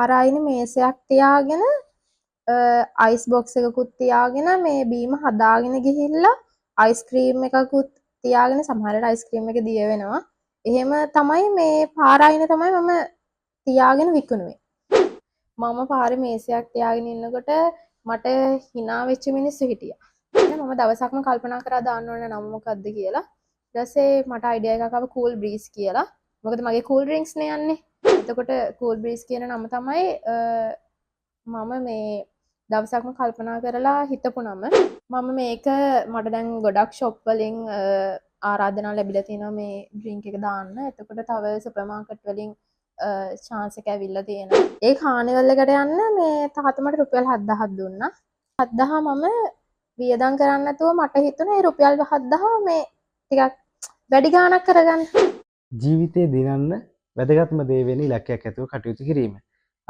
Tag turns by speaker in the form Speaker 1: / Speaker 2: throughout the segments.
Speaker 1: පාරායින මේසයක් තියාගෙන ice box එකකුත් තියාගෙන මේ බීම හදාගෙන ගිහිල්ලා අයිස්ක්‍රීම් එකකුත් තියාගෙන සමහරවිට අයිස්ක්‍රීම් එක දිය වෙනවා. එහෙම තමයි මේ පාරායින තමයි මම තියාගෙන විකුණුවේ. මම පාරේ මේසයක් තියාගෙන ඉන්නකොට මට hina වෙච්ච මිනිස්සු හිටියා. මම දවසක්ම කල්පනා කරා දාන්න ඕන නම මොකක්ද කියලා. ඊට පස්සේ මට අයිඩියා එකක් ආවා කූල් බ්‍රීස් කියලා. මොකද මගේ කූල් ඩ්‍රින්ක්ස් නේ යන්නේ. එතකොට කූල් බ්‍රීස් කියන නම තමයි මම මේ දවසක්ම කල්පනා කරලා හිතපු නම. මම මේක මට දැන් ගොඩක් ෂොප් වලින් ආරාධනා ලැබිලා තියෙනවා මේ ඩ්‍රින්ක් එක දාන්න. එතකොට තව සුපර් මාකට් වලින් chance එක ඇවිල්ලා තියෙනවා. ඒ කානිවල් එකට යන්න මේ තාත්තා මට රුපියල් 7000ක් දුන්නා. 7000 මම වියදම් කරන්න නැතුව මට හිතුණා මේ රුපියල් 7000 මේ ටිකක් වැඩි ගාණක් කරගන්න.
Speaker 2: ජීවිතේ දිනන්න වැදගත්ම දේ වෙන ඉලක්කයක් ඇතුව කටයුතු කිරීම.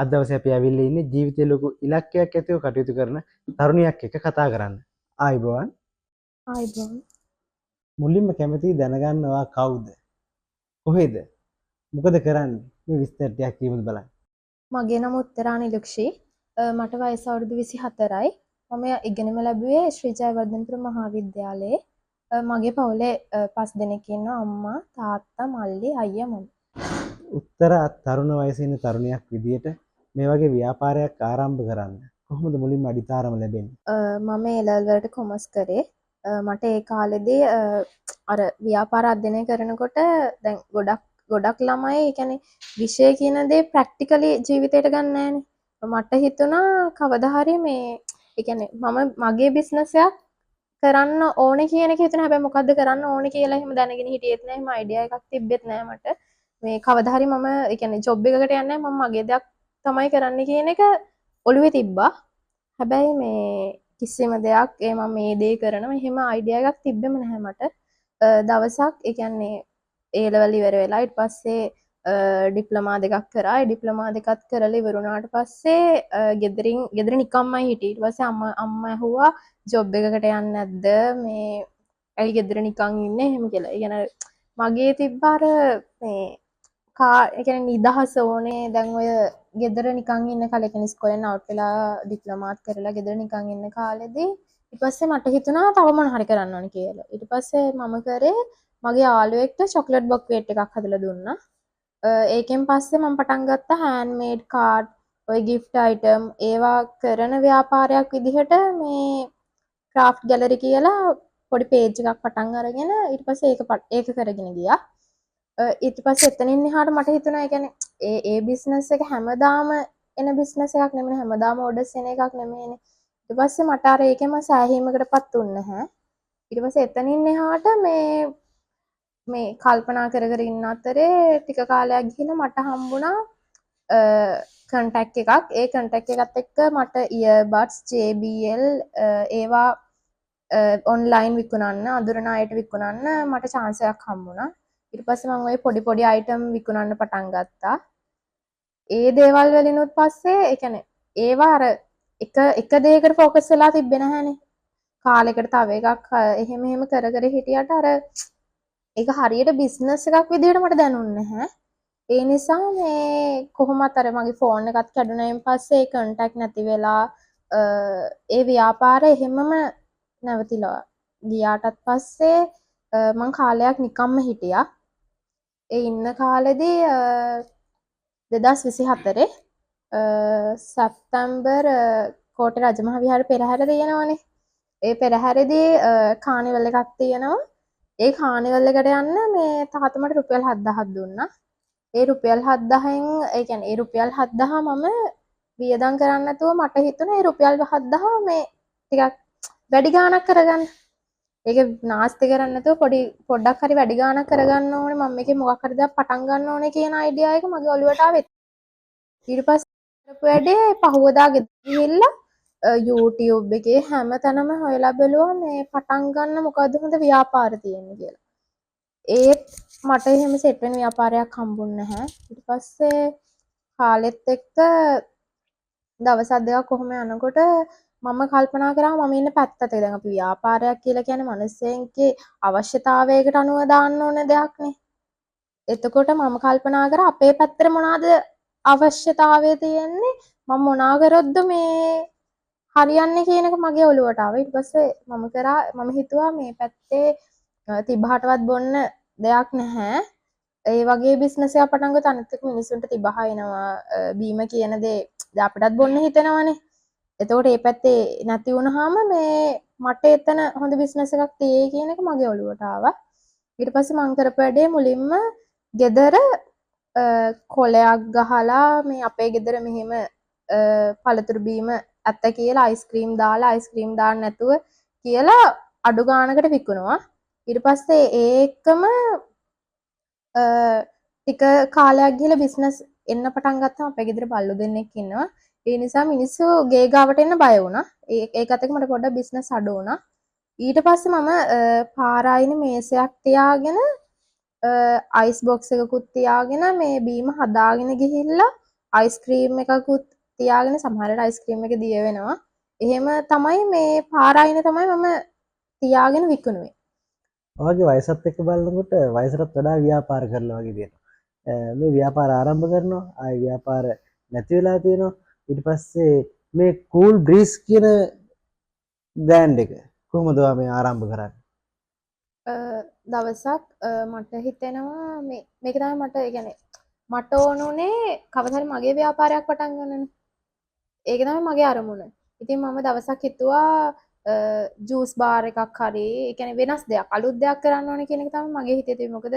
Speaker 2: අද දවසේ අපි ඇවිල්ලා ඉන්නේ ජීවිතේ ලොකු ඉලක්කයක් ඇතුව කටයුතු කරන තරුණියක් එක්ක කතා කරන්න. ආයිබෝන්.
Speaker 1: ආයිබෝන්.
Speaker 2: මුලින්ම කැමති දැනගන්නවා කවුද? කොහෙද? මොකද කරන්නේ? මේ විස්තර ටිකක් කියමුද බලන්න.
Speaker 1: මගේ නම උත්තරානි ලුක්ෂි. මට වයස අවුරුදු 24යි. මම ඉගෙනම ලැබුවේ ශ්‍රී ජයවර්ධනපුර මහාවිද්‍යාලයේ. මගේ පවුලේ 5 දෙනෙක් ඉන්නවා. අම්මා, තාත්තා, මල්ලි, අයියා, මම.
Speaker 2: උත්තර තරුණ වයසේ ඉන්න තරුණියක් විදියට මේ වගේ ව්‍යාපාරයක් ආරම්භ කරන්න කොහොමද මුලින්ම අඩිතාරම ලැබෙන්නේ?
Speaker 1: මම ඒ ලෙවල් වලට කොමර්ස් කරේ. මට ඒ කාලෙදී අර ව්‍යාපාර අධ්‍යයනය කරනකොට දැන් ගොඩක් ළමයි ඒ කියන්නේ විෂය කියන දේ ප්‍රැක්ටිකලි ජීවිතයට ගන්න නැහැනේ. මට හිතුණා කවදා හරි මේ ඒ කියන්නේ මම මගේ බිස්නස් එකක් කරන්න ඕනේ කියන එක හිතුණා. හැබැයි මොකද්ද කරන්න ඕනේ කියලා එහෙම දැනගෙන හිටියෙත් නැහැ. එහෙම අයිඩියා එකක් තිබ්බෙත් නැහැ මට. මේ කවදා හරි මම ඒ කියන්නේ ජොබ් එකකට යන්නේ නැහැ. මම මගේ දෙයක් තමයි කරන්න කියන එක ඔළුවේ තිබ්බා. හැබැයි මේ කිසිම දෙයක් මම මේ දේ කරනවා එහෙම අයිඩියා එකක් තිබ්බෙම නැහැ මට. දවසක් ඒ කියන්නේ ඒ ලෙවල් ඉවර වෙලා ඊට පස්සේ ඩිප්ලෝමා දෙකක් කරා. ඒ ඩිප්ලෝමා දෙකත් කරලා ඉවර වුණාට පස්සේ ගෙදර නිකම්මයි හිටියේ. ඊට පස්සේ අම්මා ඇහුවා ජොබ් එකකට යන්නේ නැද්ද? මේ ඇයි ගෙදර නිකන් ඉන්නේ එහෙම කියලා. ඒ කියන්නේ මගේ තිබ්බ අර මේ ඒ කියන්නේ නිදහස ඕනේ. දැන් ඔය ගෙදර නිකන් ඉන්න කාලේ කියන්නේ ඉස්කෝලෙන් අවුට් වෙලා ඩිප්ලෝමාත් කරලා ගෙදර නිකන් ඉන්න කාලෙදී ඊට පස්සේ මට හිතුණා තව මොන හරි කරන්න ඕනේ කියලා. ඊට පස්සේ මම කරේ මගේ යාළුවෙක්ට චොක්ලට් බොක්කේට් එකක් හදලා දුන්නා. ඒකෙන් පස්සේ මම පටන් ගත්තා හෑන්ඩ් මේඩ් කාඩ්, ඔය ගිෆ්ට් අයිටම් ඒවා කරන ව්‍යාපාරයක් විදිහට මේ ක්‍රාෆ්ට් ගැලරි කියලා පොඩි පේජ් එකක් පටන් අරගෙන ඊට පස්සේ ඒක කරගෙන ගියා. ඊට පස්සේ එතනින් එහාට මට හිතුණා ඒ කියන්නේ ඒ බිස්නස් එක හැමදාම එන බිස්නස් එකක් නෙමෙයි, හැමදාම ඕඩර්ස් එන එකක් නෙමෙයිනේ. ඊට පස්සේ මට අර ඒකෙම සෑහීමකටපත් වුන්නේ නැහැ. ඊට පස්සේ එතනින් එහාට මේ කල්පනා කර ඉන්න අතරේ ටික කාලයක් ගිහින් මට හම්බුණා කන්ටැක්ට් එකක්. ඒ කන්ටැක්ට් එකත් එක්ක මට ඉයර්බඩ්ස්, JBL ඒවා ඔන්ලයින් විකුණන්න, අඳුරන අයට විකුණන්න මට chance එකක් හම්බුණා. ඊට පස්සේ මම ওই පොඩි අයිටම් විකුණන්න පටන් ගත්තා. ඒ දේවල් වලිනුත් පස්සේ ඒ කියන්නේ ඒවා අර එක දෙයකට ફોකස් වෙලා තිබ්බේ නැහැනේ. කාලයකට තව එකක් එහෙම කර හිටියට අර ඒක හරියට බිස්නස් එකක් විදිහට මට දැනුන්නේ නැහැ. ඒ නිසා මේ කොහොමත් අර මගේ ෆෝන් එකත් කැඩුණායින් පස්සේ ඒ කන්ටැක්ට් නැති වෙලා ඒ ව්‍යාපාරය එහෙමම නැවතිලා ගියාටත් පස්සේ මං කාලයක් නිකම්ම හිටියා. ඒ ඉන්න කාලෙදී 2024 සැප්තැම්බර් කෝට්ටේ රජමහා විහාර පෙරහැර තියෙනවනේ. ඒ පෙරහැරේදී කානිවල් එකක් තියෙනවා. ඒ කානිවල් එකට යන්න මේ තාත්තා මට රුපියල් 7000ක් දුන්නා. ඒ රුපියල් 7000න් ඒ කියන්නේ ඒ රුපියල් 7000 මම වියදම් කරන්න නැතුව මට හිතුණා ඒ රුපියල් 7000 මේ ටිකක් වැඩි ගාණක් කරගන්න. ඒක නාස්ති කරන්නේ නැතුව පොඩ්ඩක් හරි වැඩි ගාණක් කරගන්න ඕනේ. මම මේකේ මොකක් හරි දෙයක් පටන් ගන්න ඕනේ කියන අයිඩියා එක මගේ ඔළුවට ආවෙත්. ඊට පස්සේ කරපු වැඩේ පහුවදා ගෙදර ගිහිල්ලා YouTube එකේ හැමතැනම හොයලා බැලුවා මේ පටන් ගන්න මොකද්ද හොඳ ව්‍යාපාර තියෙන්නේ කියලා. ඒත් මට එහෙම සෙට් වෙන ව්‍යාපාරයක් හම්බුන්නේ නැහැ. ඊට පස්සේ කාලෙත් එක්ක දවස් දෙකක් කොහොම යනකොට මම කල්පනා කරා මම ඉන්න පැත්තට දැන් අපි ව්‍යාපාරයක් කියලා කියන්නේ මිනිස්සෙන්ගේ අවශ්‍යතාවයකට අනුව දාන්න ඕන දෙයක් නේ. එතකොට මම කල්පනා කරා අපේ පැත්තට මොනවාද අවශ්‍යතාවය තියෙන්නේ මම මොනා කරොත්ද මේ හරියන්නේ කියන එක මගේ ඔළුවට ආවා. ඊට පස්සේ මම හිතුවා මේ පැත්තේ තිබහටවත් බොන්න දෙයක් නැහැ. ඒ වගේ බිස්නස් එකක් පටන් ගත්ත අනිත් එක මිනිස්සුන්ට තිබහ එනවා. බීම කියන දේ දැන් අපිටත් බොන්න හිතෙනවනේ. එතකොට මේ පැත්තේ නැති වුනහම මේ මට එතන හොඳ බිස්නස් එකක් තියෙයි කියන එක මගේ ඔළුවට ආවා. ඊට පස්සේ මං කරපු වැඩේ මුලින්ම ගෙදර කොලයක් ගහලා මේ අපේ ගෙදර මෙහෙම පළතුරු බීම ඇත්ත කියලා අයිස්ක්‍රීම් දාලා අයිස්ක්‍රීම් දාන්න නැතුව කියලා අඩු ගානකට විකුණුවා. ඊට පස්සේ ඒකම ටික කාලයක් ගිහලා බිස්නස් එන්න පටන් ගත්තම අපේ ගෙදර බල්ලෝ දෙන්නෙක් ඉන්නවා. ඒ නිසා මිනිස්සු ගේ ගාවට එන්න බය වුණා. ඒකත් එක්ක මට පොඩ්ඩක් බිස්නස් අඩු වුණා. ඊට පස්සේ මම පාරායින මේසයක් තියාගෙන අයිස් බොක්ස් එකකුත් තියාගෙන මේ බීම හදාගෙන ගිහිල්ලා අයිස්ක්‍රීම් එකකුත් තියාගෙන සමහරවිට අයිස්ක්‍රීම් එක දිය වෙනවා. එහෙම තමයි මේ පාරායින තමයි මම තියාගෙන විකුණුවේ.
Speaker 2: ඔයගේ වයසත් එක්ක බලනකොට වයසටත් වඩා ව්‍යාපාර කරලා වගේ තියෙනවා. මේ ව්‍යාපාර ආරම්භ කරනවා ආයි ව්‍යාපාර නැති වෙලා තියෙනවා. ඊට පස්සේ මේ කූල් බ්‍රීස් කියන බ්‍රෑන්ඩ් එක කොහොමද මේ ආරම්භ කරන්නේ?
Speaker 1: දවසක් මට හිතෙනවා මේක තමයි මට කියන්නේ මට ඕනුනේ කවදා හරි මගේ ව්‍යාපාරයක් පටන් ගන්නනේ. ඒක තමයි මගේ අරමුණ. ඉතින් මම දවසක් හිතුවා ජූස් බාර් එකක් හරි ඒ කියන්නේ වෙනස් දෙයක් අලුත් දෙයක් කරන්න ඕනේ කියන එක තමයි මගේ හිතේ තිබුණේ. මොකද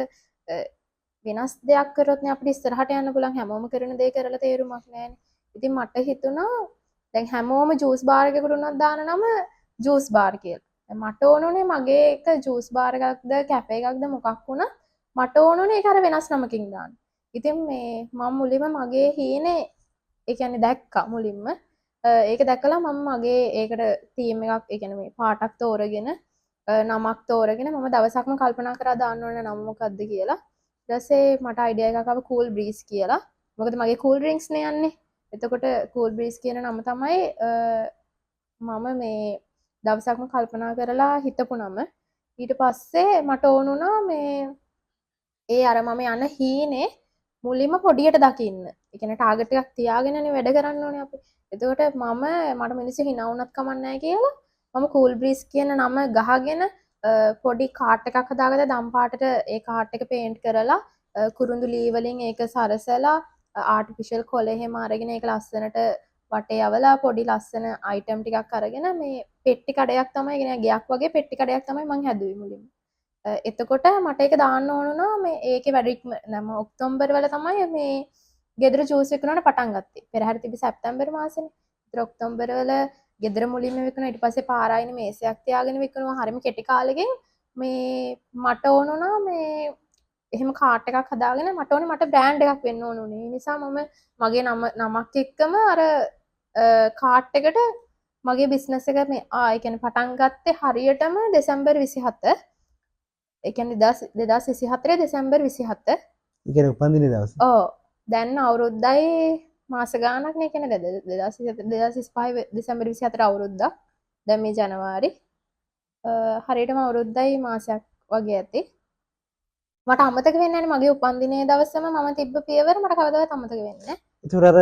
Speaker 1: වෙනස් දෙයක් කරොත් නේ අපිට ඉස්සරහට යන්න පුළුවන්. හැමෝම කරන දේ කරලා තේරුමක් නැහැනේ. ඉතින් මට හිතුණා දැන් හැමෝම ජූස් බාර් එකකට උනත් දාන නම ජූස් බාර් කියලා. මට ඕනුනේ මගේ එක ජූස් බාර් එකක්ද කැෆේ එකක්ද මොකක් වුණත් මට ඕනුනේ ඒක අර වෙනස් නමකින් දාන්න. ඉතින් මේ මම මුලින්ම මගේ හීනේ ඒ කියන්නේ දැක්කා මුලින්ම. ඒක දැකලා මම මගේ ඒකට තීම් එකක් ඒ කියන්නේ මේ පාටක් තෝරගෙන නමක් තෝරගෙන මම දවසක්ම කල්පනා කරා දාන්න ඕන නම මොකක්ද කියලා. ඊට පස්සේ මට අයිඩියා එකක් ආවා කූල් බ්‍රීස් කියලා. මොකද මගේ කූල් ඩ්‍රින්ක්ස් නේ යන්නේ. එතකොට කූල් බ්‍රීස් කියන නම තමයි මම මේ දවසක්ම කල්පනා කරලා හිතපු නම. ඊට පස්සේ මට ඕන වුණා මේ ඒ අර මම යන හීනේ මුලින්ම පොඩියට දකින්න. ඒ කියන්නේ ටාගට් එකක් තියාගෙනනේ වැඩ කරන්න ඕනේ අපි. එතකොට මට මිනිස්සු hina වුණත් කමක් නැහැ කියලා මම කූල් බ්‍රීස් කියන නම ගහගෙන පොඩි කාට් එකක් හදාගත්තා. දම් පාටට ඒ කාට් එක පේන්ට් කරලා කුරුඳු ලී වලින් ඒක සරසලා ආටිෆිෂල් කොළ එහෙම අරගෙන ඒක ලස්සනට වටේ යවලා පොඩි ලස්සන අයිටම් ටිකක් අරගෙන මේ පෙට්ටි කඩයක් තමයි කියන්නේ ගයක් වගේ පෙට්ටි කඩයක් තමයි මම හැදුවේ මුලින්ම. එතකොට මට ඒක දාන්න ඕන වුණා මේ ඒකේ වැඩික්ම නම ඔක්තෝබර් වල තමයි මේ ගෙදර ජූස් විකුණන්න පටන් ගත්තේ. පෙරහැර තිබි සැප්තැම්බර් මාසෙනේ. ඒතර ඔක්තෝබර් වල ගෙදර මුලින්ම විකුණා. ඊට පස්සේ පාරායින මේසයක් තියාගෙන විකුණුවා. හරිම කෙටි කාලෙකින් මේ මට ඕන වුණා මේ එහෙම කාට් එකක් හදාගෙන මට බ්‍රෑන්ඩ් එකක් වෙන්න ඕන උනේ. ඒ නිසා මම මගේ නමක් එක්කම අර කාට් එකට මගේ බිස්නස් එක මේ ඒ කියන්නේ පටන් ගත්තේ හරියටම දෙසැම්බර් 27. ඒ කියන්නේ 2024 දෙසැම්බර් 27.
Speaker 2: ඒ කියන්නේ උපන්දිනේ දවසේ.
Speaker 1: ඔව්. දැන් අවුරුද්දයි මාස ගාණක් නේ කියන්නේ 2025 දෙසැම්බර් 24 අවුරුද්දක්. දැන් මේ ජනවාරි. හරියටම අවුරුද්දයි මාසයක් වගේ ඇති. මට අමතක වෙන්නේ නැහැ මගේ උපන්දිනේ දවසම මම තිබ්බ පියවර මට කවදාවත් අමතක වෙන්නේ නැහැ.
Speaker 2: ඒතර අර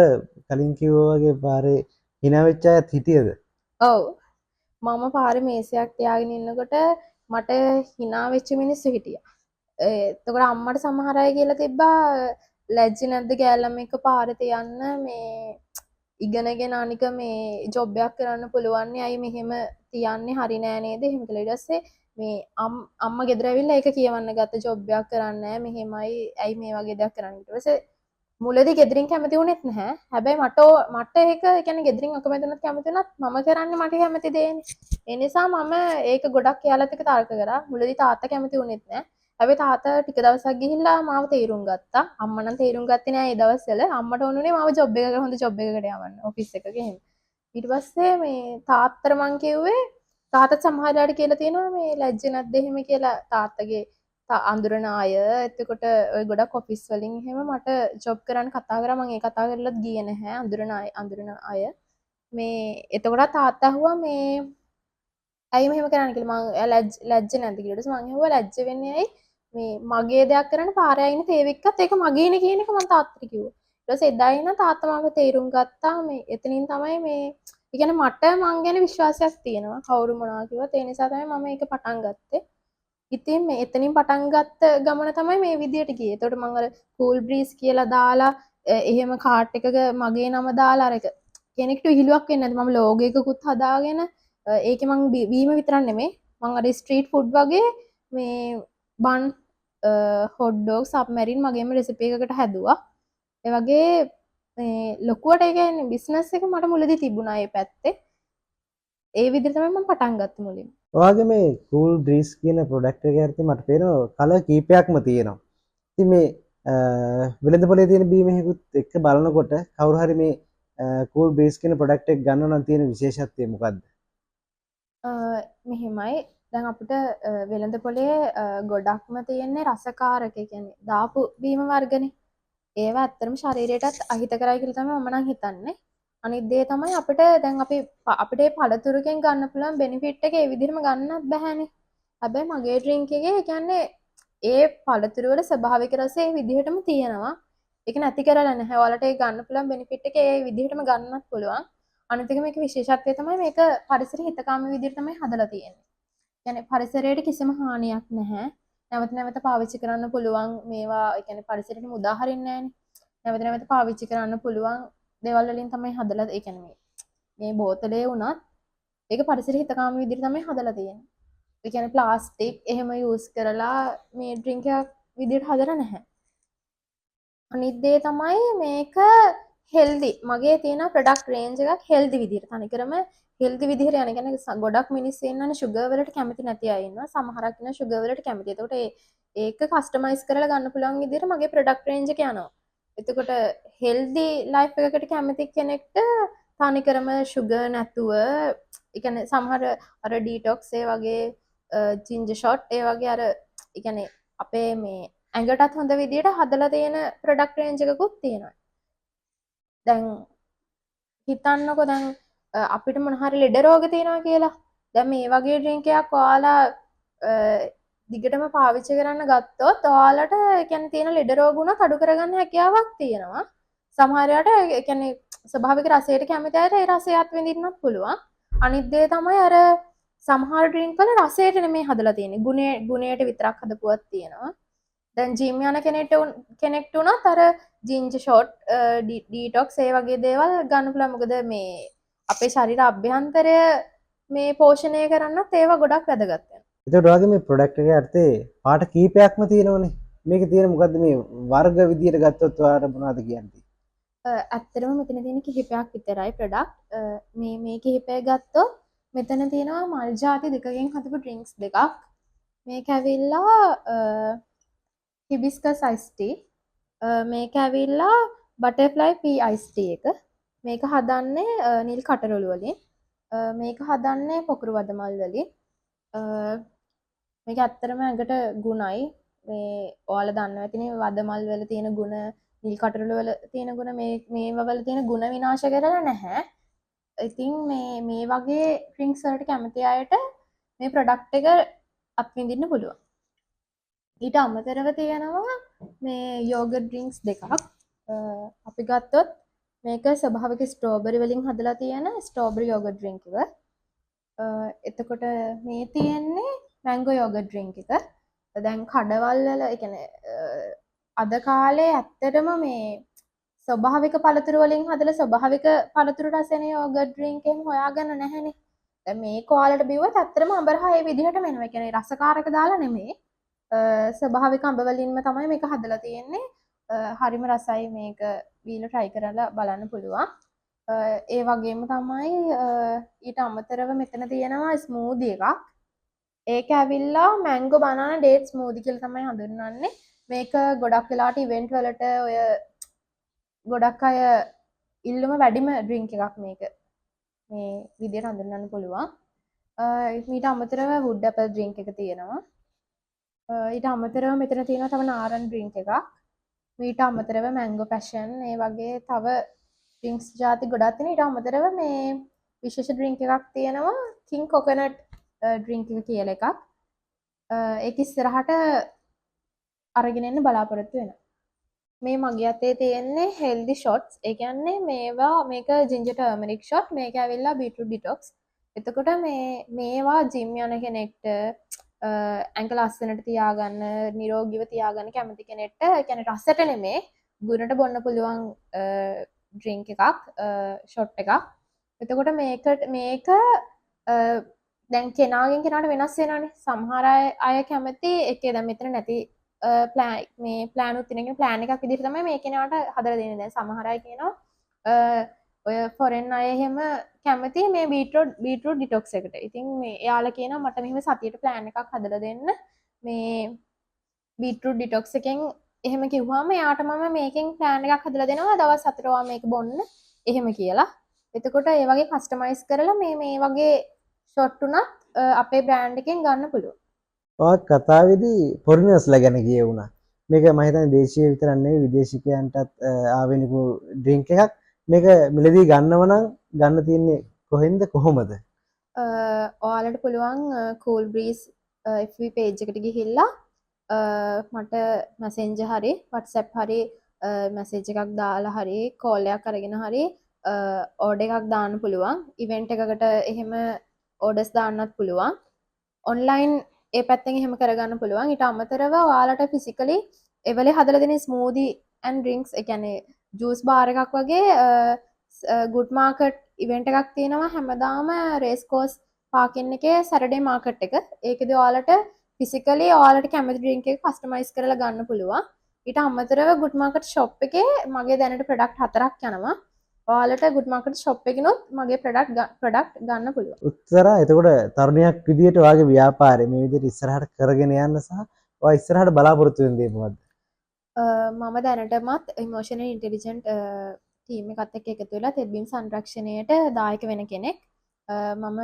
Speaker 2: කලින් කිව්වා වගේ පාරේ hina වෙච්ච අයත් හිටියද?
Speaker 1: ඔව්. මම පාරේ මේසයක් තියාගෙන ඉන්නකොට මට hina වෙච්ච මිනිස්සු හිටියා. එතකොට අම්මට සමහර අය කියලා තිබ්බා ලැජ්ජ නැද්ද ගෑල්ලම එක්ක පාරේ තියන්න මේ ඉගෙනගෙන අනික මේ ජොබ් එකක් කරන්න පුළුවන් නේ අය මෙහෙම තියන්නේ හරි නෑ නේද එහෙම කියලා. ඊට පස්සේ මේ අම්මා ගෙදර ඇවිල්ලා ඒක කියවන්න ගත්ත ජොබ් එකක් කරන්නේ නෑ මෙහෙමයි ඇයි මේ වගේ දෙයක් කරන්නේ. ඊට පස්සේ මුලදී ගෙදරින් කැමති වුණෙත් නැහැ. හැබැයි මට ඒක කියන්නේ ගෙදරින් අකමැති වුණත් කැමති වුණත් මම කරන්නේ මට කැමති දේනේ. ඒ නිසා මම ඒක ගොඩක් එයාලත් එක්ක තර්ක කරා. මුලදී තාත්තා කැමති වුණෙත් නැහැ. හැබැයි තාත්තා ටික දවසක් ගිහිල්ලා මාව තීරුම් ගත්තා. අම්මා නම් තීරුම් ගත්තේ නෑ ඒ දවස්වල. අම්මට ඕනුනේ මාව ජොබ් එකකට හොඳ ජොබ් එකකට යවන්න. ඔෆිස් එකක එහෙම. ඊට පස්සේ මේ තාත්තට මං කිව්වේ තාත්තත් සමහර වෙලාවට කියලා තියෙනවා මේ ලැජ්ජ නැද්ද එහෙම කියලා තාත්තගේ අඳුරන අය එතකොට ඔය ගොඩක් ඔෆිස් වලින් එහෙම මට ජොබ් කරන්න කතා කරා මම ඒ කතා කරලත් ගියේ නැහැ අඳුරන අය මේ එතකොට තාත්තා ඇහුවා මේ ඇයි මෙහෙම කරන්න කියලා මම ලැජ්ජ නැද්ද කියලා ඊට පස්සේ මං ඇහුවා ලැජ්ජ වෙන්නේ ඇයි මේ මගේ දෙයක් කරන්න පාරේ ආයින තේවික්කත් ඒක මගේනේ කියන එක මම තාත්තට කිව්වා ඊට පස්සේ එදා ඉඳන් තාත්තා මාව තේරුම් ගත්තා මේ එතනින් තමයි මේ ඒ කියන්නේ මට මං ගැන විශ්වාසයක් තියෙනවා කවුරු මොනවා කිව්වත් ඒ නිසා තමයි මම ඒක පටන් ගත්තේ. ඉතින් මේ එතනින් පටන් ගත්ත ගමන තමයි මේ විදියට ගියේ. එතකොට මම අර කූල් බ්‍රීස් කියලා දාලා එහෙම කාට් එකක මගේ නම දාලා අර එක කෙනෙක්ට විහිළුවක් වෙන්නේ නැති මම ලෝගෝ එකකුත් හදාගෙන ඒකේ මං බීම විතරක් නෙමෙයි මං අර ස්ට්‍රීට් ෆුඩ් වගේ මේ බන් හොට් ඩොග් සබ්මැරින් මගේම රෙසිපි එකකට හැදුවා. ඒ වගේ මේ ලොකුවට ඒ කියන්නේ බිස්නස් එක මට මුලදී තිබුණා ඒ පැත්තේ. ඒ විදිහට තමයි මම පටන් ගත්තේ මුලින්.
Speaker 2: ඔයාගේ මේ කූල් බ්‍රීස් කියන ප්‍රොඩක්ට් එක ඇතුලේ මට පේනවා කලර් කීපයක්ම තියෙනවා. ඉතින් මේ වෙළඳ පොලේ තියෙන බීමෙහිකුත් එක්ක බලනකොට කවුරු හරි මේ කූල් බ්‍රීස් කියන ප්‍රොඩක්ට් එක ගන්න නම් තියෙන විශේෂත්වය මොකද්ද?
Speaker 1: මෙහෙමයි දැන් අපිට වෙළඳ පොලේ ගොඩක්ම තියෙන්නේ රසකාරක කියන්නේ දාපු බීම වර්ගනේ. ඒවා ඇත්තටම ශරීරයටත් අහිතකරයි කියලා තමයි මම නම් හිතන්නේ. අනිත් දේ තමයි අපිට දැන් අපිට පළතුරකින් ගන්න පුළුවන් බෙනිෆිට් එක ඒ විදිහටම ගන්නත් බැහැනේ. හැබැයි මගේ ඩ්‍රින්ක් එකේ කියන්නේ ඒ පළතුරු වල ස්වභාවික රසය ඒ විදිහටම තියෙනවා. ඒක නැති කරලා නැහැ. ඔයාලට ඒ ගන්න පුළුවන් බෙනිෆිට් එක ඒ විදිහටම ගන්නත් පුළුවන්. අනිත් එක මේක විශේෂත්වය තමයි මේක පරිසර හිතකාමී විදිහට තමයි හදලා තියෙන්නේ. කියන්නේ පරිසරයට කිසිම හානියක් නැහැ. නැවත නැවත පාවිච්චි කරන්න පුළුවන් මේවා ඒ කියන්නේ පරිසරයට මුදා හරින්නේ නැහැනේ. නැවත නැවත පාවිච්චි කරන්න පුළුවන් දේවල් වලින් තමයි හදලා ඒ කියන්නේ මේ බෝතලේ වුණත් ඒක පරිසර හිතකාමී විදිහට තමයි හදලා තියෙන්නේ. ඒ කියන්නේ ප්ලාස්ටික් එහෙම යූස් කරලා මේ ඩ්‍රින්ක් එකක් විදිහට හදලා නැහැ. අනිත් දේ තමයි මේක හෙල්දි. මගේ තියෙන ප්‍රොඩක්ට් රේන්ජ් එකක් හෙල්දි විදිහට. තනිකරම හෙල්දි විදිහට යන කියන්නේ ගොඩක් මිනිස්සු ඉන්නනේ සුගර් වලට කැමති නැති අය ඉන්නවා. සමහරක් ඉන්නවා සුගර් වලට කැමති. එතකොට ඒක කස්ටමයිස් කරලා ගන්න පුළුවන් විදිහට මගේ ප්‍රොඩක්ට් රේන්ජ් එක යනවා. එතකොට හෙල්දි ලයිෆ් එකකට කැමති කෙනෙක්ට තනිකරම සුගර් නැතුව ඒ කියන්නේ සමහර අර ඩීටොක්ස් ඒ වගේ ජින්ජර් ෂොට් ඒ වගේ අර ඒ කියන්නේ අපේ මේ ඇඟටත් හොඳ විදිහට හදලා තියෙන ප්‍රොඩක්ට් රේන්ජ් එකකුත් තියෙනවා. දැන් හිතන්නකෝ දැන් අපිට මොන හරි ලෙඩ රෝග තියෙනවා කියලා. දැන් මේ වගේ ඩ්‍රින්ක් එකක් ඔයාලා දිගටම පාවිච්චි කරන්න ගත්තොත් ඔයාලට කියන්නේ තියෙන ලෙඩ රෝග උනත් අඩු කරගන්න හැකියාවක් තියෙනවා. සමහර අයට කියන්නේ ස්වභාවික රසයට කැමති අයට ඒ රසය අත්විඳින්නත් පුළුවන්. අනිත් දේ තමයි අර සමහර ඩ්‍රින්ක් වල රසයට නෙමෙයි හදලා තියෙන්නේ. ගුණයට විතරක් හදපුවක් තියෙනවා. දැන් ජිම් යන කෙනෙක්ට උනත් අර ජින්ජර් ෂොට් ඩීටොක්ස් ඒ වගේ දේවල් ගන්න පුළුවන්. මොකද මේ අපේ ශරීර අභ්‍යන්තරය මේ පෝෂණය කරන්නත් ඒවා ගොඩක් වැදගත් වෙනවා.
Speaker 2: එතකොට ඔයාගේ මේ ප්‍රොඩක්ට් එකේ ඇත්තේ පාට කීපයක්ම තියෙනවනේ. මේකේ තියෙන මොකද්ද මේ වර්ග විදියට ගත්තොත් ඔයාලට මොනවද කියන්නේ?
Speaker 1: ඇත්තටම මෙතන තියෙන කිහිපයක් විතරයි ප්‍රොඩක්ට්. මේ කිහිපය ගත්තොත් මෙතන තියෙනවා මල් ජාති දෙකකින් හදපු ඩ්‍රින්ක්ස් දෙකක්. මේක ඇවිල්ලා හිබිස්කස් අයිස් ටී. මේක ඇවිල්ලා බටර්ෆ්ලයි පී අයිස් ටී එක. මේක හදන්නේ නිල් කටරොළු වලින්. මේක හදන්නේ පොකුරු වදමල් වලින්. මේක ඇත්තටම ඇඟට ගුණයි. මේ ඔයාලා දන්නවා ඇතිනේ වදමල් වල තියෙන ගුණ නිල් කටරොළු වල තියෙන ගුණ මේවා වල තියෙන ගුණ විනාශ කරලා නැහැ. ඉතින් මේ වගේ ඩ්‍රින්ක්ස් වලට කැමති අයට මේ ප්‍රොඩක්ට් එක අත්විඳින්න පුළුවන්. ඊට අමතරව තියෙනවා මේ යෝගට් ඩ්‍රින්ක්ස් දෙකක්. අපි ගත්තොත් මේක ස්වභාවික ස්ට්‍රෝබෙරි වලින් හදලා තියෙන ස්ට්‍රෝබෙරි යෝගට් ඩ්‍රින්ක් එක. එතකොට මේ තියෙන්නේ මැංගෝ යෝගට් ඩ්‍රින්ක් එක. දැන් කඩවල් වල ඒ කියන්නේ අද කාලේ ඇත්තටම මේ ස්වභාවික පළතුරු වලින් හදලා ස්වභාවික පළතුරු රසෙන යෝගට් ඩ්‍රින්ක් එහෙම හොයාගන්න නැහැනේ. දැන් මේක ඔයාලට බිව්වොත් ඇත්තටම අඹරහ ඒ විදිහටම එනවා. ඒ කියන්නේ රසකාරක දාලා නෙමෙයි. ස්වභාවික අඹ වලින්ම තමයි මේක හදලා තියෙන්නේ. හරිම රසයි මේක බීලා try කරලා බලන්න පුළුවන්. ඒ වගේම තමයි ඊට අමතරව මෙතන තියෙනවා ස්මූදි එකක්. ඒක ඇවිල්ලා මැංගෝ බනානා ඩේට් ස්මූදි කියලා තමයි හඳුන්වන්නේ. මේක ගොඩක් වෙලාවට ඉවෙන්ට් වලට ඔය ගොඩක් අය ඉල්ලුම වැඩිම ඩ්‍රින්ක් එකක් මේක. මේ විදිහට හඳුන්වන්න පුළුවන්. ඊට අමතරව වුඩ් ඇපල් ඩ්‍රින්ක් එක තියෙනවා. ඊට අමතරව මෙතන තියෙනවා තව නාරන් ඩ්‍රින්ක් එකක්. ඊට අමතරව මැංගෝ පැෂන් ඒ වගේ තව ඩ්‍රින්ක්ස් ජාති ගොඩක් තියෙනවා. ඊට අමතරව මේ විශේෂ ඩ්‍රින්ක් එකක් තියෙනවා කිං කොකනට් ඩ්‍රින්ක් එක කියලා එකක්. ඒක ඉස්සරහට අරගෙන එන්න බලාපොරොත්තු වෙනවා. මේ මගේ අතේ තියෙන්නේ හෙල්දි ෂොට්ස්. ඒ කියන්නේ මේක ජින්ජර් ටර්මරික් ෂොට්, මේක ඇවිල්ලා බීට්‍රූට් ඩිටොක්ස්. එතකොට මේවා ජිම් යන කෙනෙක්ට ඇඟ ලස්සනට තියාගන්න, නිරෝගීව තියාගන්න කැමති කෙනෙක්ට, ඒ කියන්නේ රසට නෙමේ, ගුණට බොන්න පුළුවන් ඩ්‍රින්ක් එකක්, ෂොට් එකක්. එතකොට මේක දැන් කෙනාගෙන් කෙනාට වෙනස් වෙනවානේ. සමහර අය කැමති එකේ දැන් මෙතන නැති මේ ප්ලෑනුත් තියෙන ප්ලෑන් එකක් විදිහට තමයි මේ කෙනාට හදලා දෙන්නේ. දැන් සමහර අය කියනවා ඔය ෆොරෙන් අය එහෙම කැමති මේ බීට්‍රූට් ඩිටොක්ස් එකට. ඉතින් මේ එයාලා කියනවා මට මෙහෙම සතියට ප්ලෑන් එකක් හදලා දෙන්න. මේ බීට්‍රූට් ඩිටොක්ස් එකෙන් එහෙම කිව්වම එයාට මම මේකෙන් ප්ලෑන් එකක් හදලා දෙනවා දවස් 4 ඔයා මේක බොන්න එහෙම කියලා. එතකොට ඒ වගේ කස්ටමයිස් කරලා මේ වගේ ෂොට් උනත් අපේ බ්‍රෑන්ඩ් එකෙන් ගන්න පුළුවන්.
Speaker 2: ඔය කතාවේදී ෆොරිනර්ස්ලා ගැන කියවුණා. මේක මම හිතන්නේ දේශීය විතරක් නෙවෙයි විදේශිකයන්ටත් ආවෙනිකු ඩ්‍රින්ක් එකක්. මේක මිලදී ගන්නව නම් ගන්න තියෙන්නේ කොහෙන්ද කොහොමද?
Speaker 1: ඔයාලට පුළුවන් කූල් බ්‍රීස් FB page එකට ගිහිල්ලා මට මැසෙන්ජර් හරි WhatsApp හරි මැසේජ් එකක් දාලා හරි කෝල් එකක් අරගෙන හරි ඕඩර් එකක් දාන්න පුළුවන්. ඉවෙන්ට් එකකට එහෙම ඕඩර්ස් දාන්නත් පුළුවන්. ඔන්ලයින් ඒ පැත්තෙන් එහෙම කරගන්න පුළුවන්. ඊට අමතරව ඔයාලට ෆිසිකලි එවලේ හදලා දෙන ස්මූදි ඇන්ඩ් ඩ්‍රින්ක්ස්, ඒ කියන්නේ ජූස් බාර් එකක් වගේ ගුඩ් මාකට් ඉවෙන්ට් එකක් තියෙනවා හැමදාම රේස් කෝස් පාකින් එකේ සැටර්ඩේ මාකට් එක. ඒකෙදි ඔයාලට ෆිසිකලි ඔයාලට කැමති ඩ්‍රින්ක් එක කස්ටමයිස් කරලා ගන්න පුළුවන්. ඊට අමතරව ගුඩ් මාකට් ෂොප් එකේ මගේ දැනට ප්‍රොඩක්ට් 4ක් යනවා. ඔයාලට ගුඩ් මාකට් ෂොප් එකකිනුත් මගේ ප්‍රොඩක්ට් ගන්න පුළුවන්.
Speaker 2: උත්තරා එතකොට තරුණයක් විදියට ඔයාගේ ව්‍යාපාරය මේ විදිහට ඉස්සරහට කරගෙන යන්න සහ ඔයා ඉස්සරහට බලාපොරොත්තු වෙන දේ මොකද්ද?
Speaker 1: මම දැනටමත් ඉමෝෂනල් ඉන්ටෙලිජන්ට් ටීම් එකත් එක්ක එකතු වෙලා තෙත්බීම් සංරක්ෂණයට දායක වෙන කෙනෙක්. මම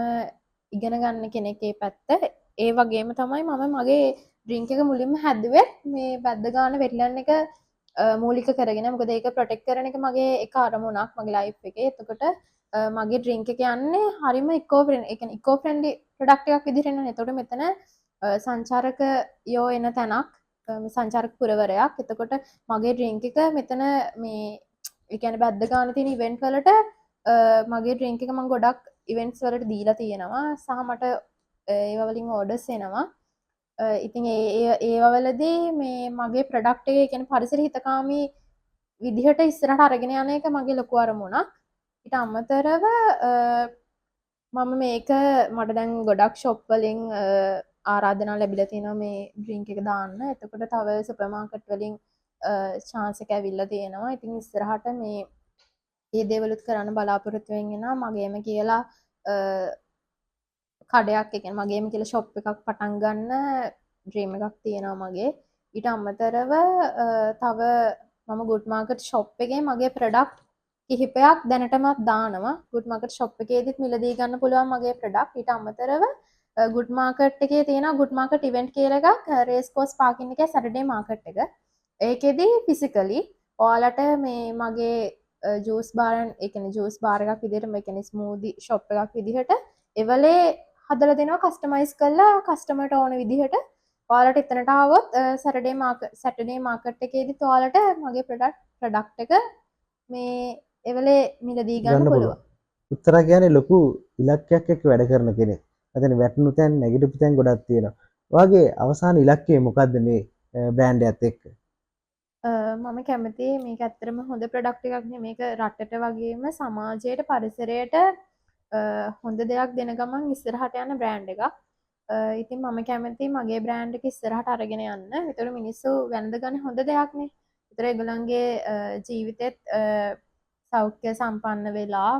Speaker 1: ඉගෙන ගන්න කෙනෙක් ඒ පැත්ත. ඒ වගේම තමයි මම මගේ ඩ්‍රින්ක් එක මුලින්ම හැදුවේ මේ බැද්ද ගන්න වෙට්ලන් එක මූලික කරගෙන. මොකද ඒක ප්‍රොටෙක්ට් කරන එක මගේ එක අරමුණක් මගේ ලයිෆ් එකේ. එතකොට මගේ ඩ්‍රින්ක් එක යන්නේ හරිම ඉකෝ ෆ්‍රෙන්ඩ්ලි ප්‍රොඩක්ට් එකක් විදිහට එනවා. එතකොට මෙතන සංචාරකයෝ එන තැනක්, සංචාරක පුරවරයක්. එතකොට මගේ ඩ්‍රින්ක් එක මෙතන මේ ඒ කියන්නේ බැද්ද ගන්න තියෙන ඉවෙන්ට් වලට මගේ ඩ්‍රින්ක් එක මම ගොඩක් ඉවෙන්ට්ස් වලට දීලා තියෙනවා සහ මට ඒව වලින් ඕඩර්ස් එනවා. ඉතින් ඒවවලදී මේ මගේ ප්‍රොඩක්ට් එක, ඒ කියන්නේ පරිසර හිතකාමී විදිහට ඉස්සරහට අරගෙන යන එක මගේ ලොකු අරමුණක්. ඊට අමතරව මම මේක මට දැන් ගොඩක් ෂොප් වලින් ආරාධනා ලැබිලා තියෙනවා මේ ඩ්‍රින්ක් එක දාන්න. එතකොට තව සුපර් මාකට් වලින් chance එක ඇවිල්ලා තියෙනවා. ඉතින් ඉස්සරහට මේ දේවලුත් කරන්න බලාපොරොත්තු වෙනවා. මගේම කියලා කඩයක්, ඒ කියන්නේ මගේම කියලා ෂොප් එකක් පටන් ගන්න ඩ්‍රීම් එකක් තියෙනවා මගේ. ඊට අමතරව තව මම ගුඩ් මාකට් ෂොප් එකේ මගේ ප්‍රොඩක්ට් කිහිපයක් දැනටමත් දානවා. ගුඩ් මාකට් ෂොප් එකේදීත් මිලදී ගන්න පුළුවන් මගේ ප්‍රොඩක්ට්. ඊට අමතරව ගුඩ් මාකට් එකේ තියෙනවා ගුඩ් මාකට් ඉවෙන්ට් කියලා එකක් රේස් කෝස් පාකින් එකේ සැටර්ඩේ මාකට් එක. ඒකෙදි ෆිසිකලි ඔයාලට මේ මගේ ජූස් බාර්, ඒ කියන්නේ ජූස් බාර් එකක් විදිහට, මේ කියන්නේ ස්මූදි ෂොප් එකක් විදිහට එවලේ හදලා දෙනවා කස්ටමයිස් කරලා කස්ටමර්ට ඕන විදිහට. ඔයාලට එතනට ආවොත් සැටර්ඩේ මාකට් එකේදීත් ඔයාලට මගේ ප්‍රොඩක්ට් එක මේ එවලේ මිලදී ගන්න පුළුවන්.
Speaker 2: උත්තරා කියන්නේ ලොකු ඉලක්කයක් එක්ක වැඩ කරන කෙනෙක්. එතන වැටුණු තැන් නැගිටපු තැන් ගොඩක් තියෙනවා. ඔයාගේ අවසාන ඉලක්කය මොකද්ද මේ බ්‍රෑන්ඩ් එකත් එක්ක?
Speaker 1: මම කැමති මේක ඇත්තටම හොඳ ප්‍රොඩක්ට් එකක් නේ. මේක රටට වගේම සමාජයට, පරිසරයට හොඳ දෙයක් දෙන ගමන් ඉස්සරහට යන බ්‍රෑන්ඩ් එකක්. ඉතින් මම කැමති මගේ බ්‍රෑන්ඩ් එක ඉස්සරහට අරගෙන යන්න. ඒතර මිනිස්සු වැළඳගන්නේ හොඳ දෙයක් නේ. ඒතර ඒගොල්ලන්ගේ ජීවිතෙත් සෞඛ්‍ය සම්පන්න වෙලා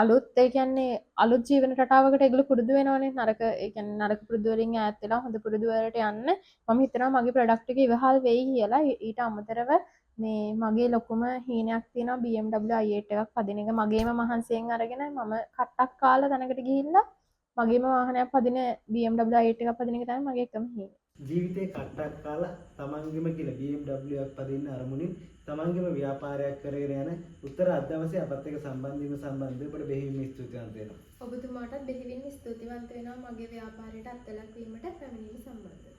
Speaker 1: අලුත්, ඒ කියන්නේ අලුත් ජීවන රටාවකට ඒගොල්ලෝ පුරුදු වෙනවනේ. නරක, ඒ කියන්නේ නරක පුරුදු වලින් ඈත් වෙලා හොඳ පුරුදු වලට යන්න මම හිතනවා මගේ ප්‍රොඩක්ට් එක ඉවහල් වෙයි කියලා. ඊට අමතරව මේ මගේ ලොකුම හීනයක් තියෙනවා BMW i8 එකක් පදින එක. මගේම මහන්සියෙන් අරගෙන මම කට්ටක් කාලා තැනකට ගිහිල්ලා මගේම වාහනයක් පදින BMW i8 එකක් පදින එක තමයි මගේ එකම හීන.
Speaker 2: ජීවිතේ කට්ටක් කාලා තමන්ගෙම කියලා BMW එකක් පදින්න අරමුණින් තමන්ගෙම ව්‍යාපාරයක් කරගෙන යන උත්තර අධ්‍යවසේ අපත් එක්ක සම්බන්ධ වීම සම්බන්ධව ඔබට බෙහෙවින් ස්තුතිවන්ත වෙනවා.
Speaker 1: ඔබතුමාටත් බෙහෙවින් ස්තුතිවන්ත වෙනවා මගේ ව්‍යාපාරයට අත්ලක් වීමට පැමිණීම සම්බන්ධව.